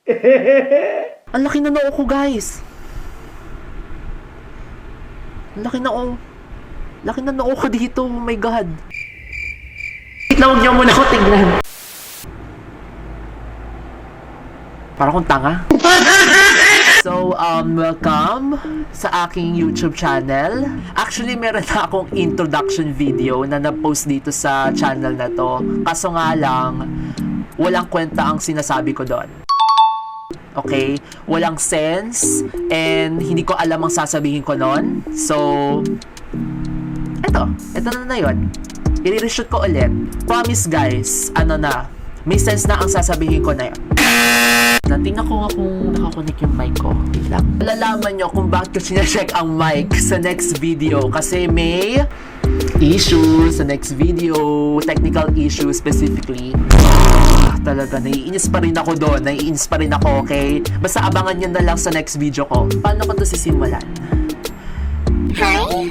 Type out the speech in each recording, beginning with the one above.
Ang laki na noo ko, guys. Ang laki na noo. Laki na noo ko dito. Oh my God. Wait lang, huwag niyo muna ako tignan. Para akong tanga. So, welcome sa aking YouTube channel. Actually, meron na akong introduction video na na-post dito sa channel na to. Kaso nga lang, walang kwenta ang sinasabi ko doon. Okay? Walang sense, and hindi ko alam ang sasabihin ko noon. So, eto na yun. I-reshoot ko ulit. Promise guys, may sense na ang sasabihin ko na yun. Natingnan ko nga kung nakakonek yung mic ko. Wait lang. Malalaman nyo kung bakit ko sinecheck ang mic sa next video. Kasi may issues sa next video. Technical issues specifically. Talaga, naiinis pa rin ako doon. Naiinis pa rin ako, okay? Basta abangan nyo na lang sa next video ko. Paano ko to sisimulan? Hi!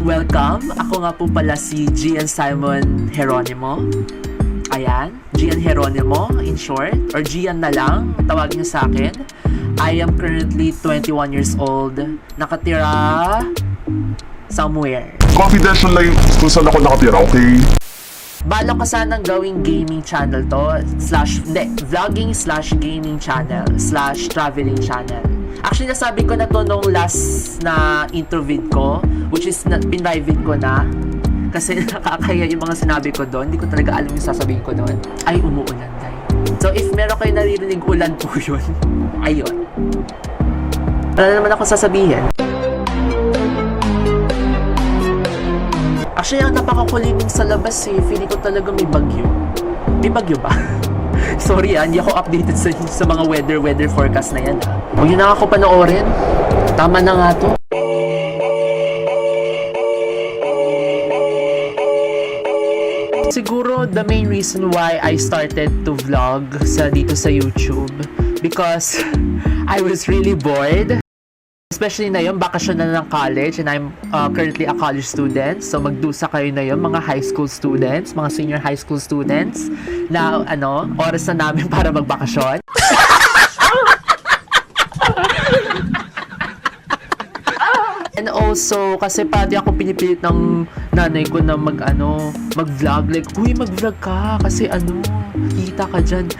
Welcome. Ako nga po pala si Gian Simon Geronimo. Ayan, Gian Geronimo in short, or Gian na lang, tawagin niyo sa akin. I am currently 21 years old, nakatira somewhere. Confidential lang kung saan ako nakatira, okay? Balak ko sanang gawing gaming channel to, vlogging / gaming channel / traveling channel. Actually, nasabi ko na to nung last na intro vid ko, which is pinlive vid ko na. Kasi nakakaya yung mga sinabi ko doon. Hindi ko talaga alam yung sasabihin ko doon. Ay, umuulan guys. So, if meron kayo naririnig ulan po yun, ayun. Wala naman ako sasabihin. Actually, ang napakakuliming sa labas eh. Feeling ko talaga may bagyo. May bagyo ba? Sorry hindi ako updated sa mga weather forecast na yan. Huwag yun na ako panoorin. Tama na nga to. Siguro the main reason why I started to vlog dito sa YouTube because I was really bored. Especially na yun, bakasyon na ng college, and I'm currently a college student. So magdusa kayo na yun, mga high school students, mga senior high school students na oras na namin para magbakasyon. And also, kasi pati ako pinipilit ng nanay ko na mag-vlog. Like, uy, mag-vlog ka. Kasi kita ka dyan.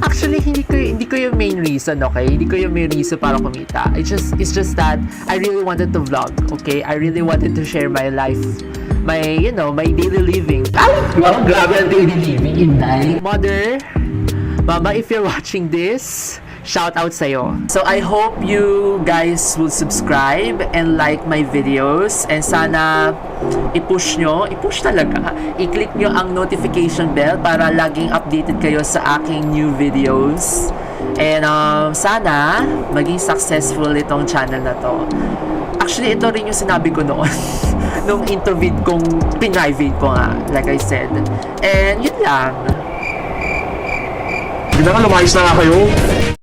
Actually, hindi ko yung main reason, okay? Hindi ko yung main reason para kumita. It's just that I really wanted to vlog, okay? I really wanted to share my life. My daily living. Wow, grabe ang daily living, Inday. Mother, Mama, if you're watching this, shout out sa'yo. So I hope you guys will subscribe and like my videos, and sana i-push talaga. I-click nyo ang notification bell para laging updated kayo sa aking new videos. And sana maging successful itong channel na to. Actually, ito rin yung sinabi ko noon nung interview kong pinrivate ko nga, like I said. And yun lang. Hindi na lumayos na nga kayo.